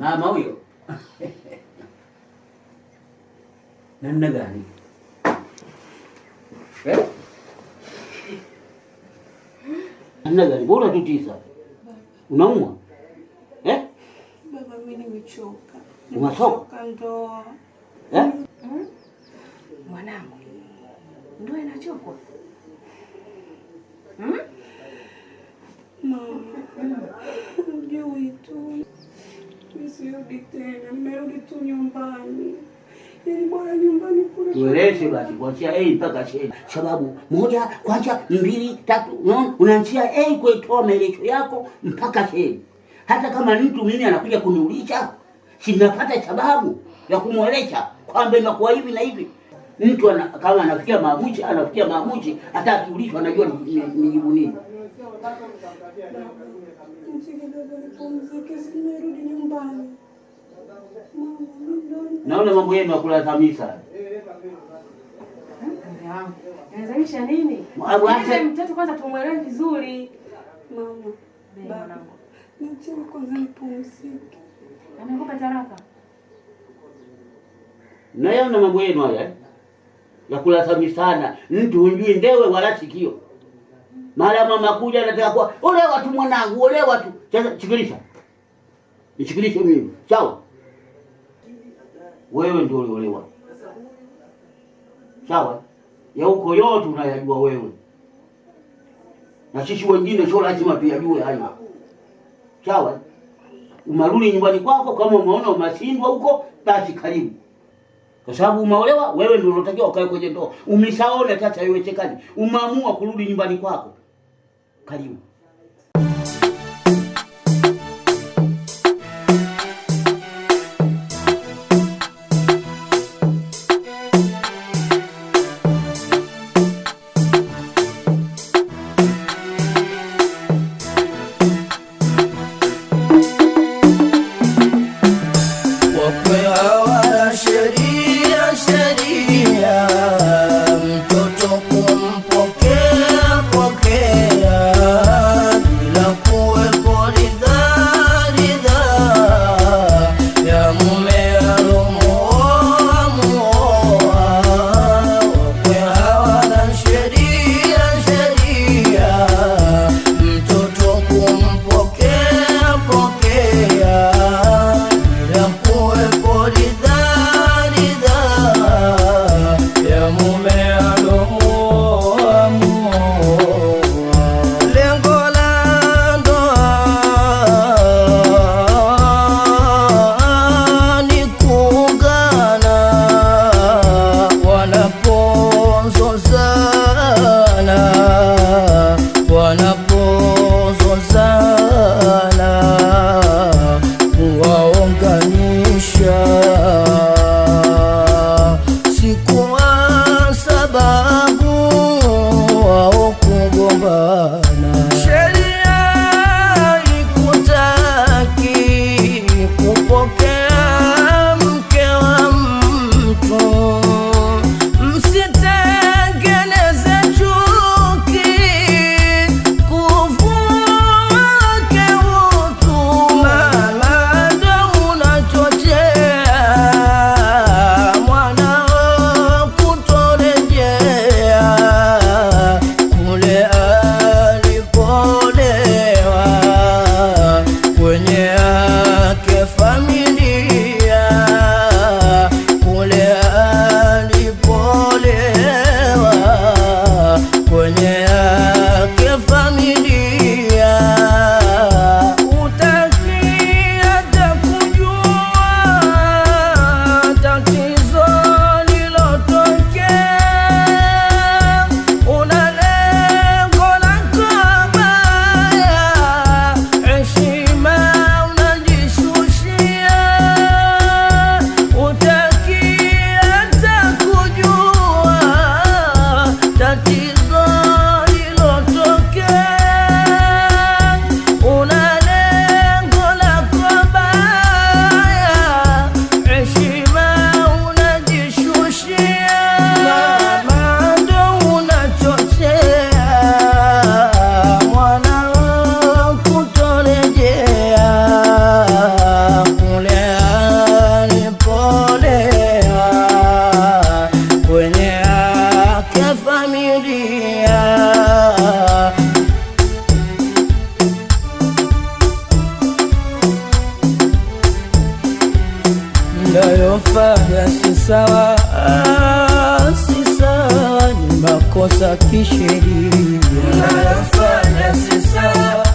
Mama huyo. Namna gani? Namna gani? Bora tutisa. Unaumwa? Baba mimi nimechoka. Umechoka ndoa. Mwanangu. Ndoa inachokwa. Mama. Ujui tu. Nisirudi tena. Nimerudi tu nyumbani. Yaani bora nyumbani kule. Tueleze basi kuanzia A mpaka C. Sababu moja, kwanza, 2, 3, unaona? Unaanzia A kuitoa maelezo yako mpaka C. Hata kama mtu mimi anakuja kuniuliza, si napata sababu ya kumweleza kwamba inakuwa hivi na hivi. Mtu kama anafikia maamuzi, hata akiulizwa anajua nijibu nini. Naona mambo yenu yakula Hamisa. Anazalisha nini? Mwache mtoto kwanza tumuelewe vizuri. Mama, baba. Niache kwanza nipumzike. Amekupa taraka. Naona mambo yenu haya ya kula sana. Mtu hunjui ndewe wala sikio. Mara mama kuja anataka kwa olewa tu mwanangu, olewa tu. Sasa chikilisha. Nichikilishe mimi. Sawa? Wewe ndio uliolewa. Sawa? Ya huko yote unayajua wewe. Na sisi wengine sio lazima tuyajue hayo. Sawa? Umarudi nyumbani kwako kama umeona umashindwa huko, basi karibu. Kwa sababu umeolewa, wewe ndio unatakiwa ukae kwenye ndoa. Umeshaona sasa haiwezekani. Umeamua kurudi nyumbani kwako. Karibu. Mtoto kumpokea pokea sawa, si sawa, ni makosa kisheria. Unayofanya si sawa,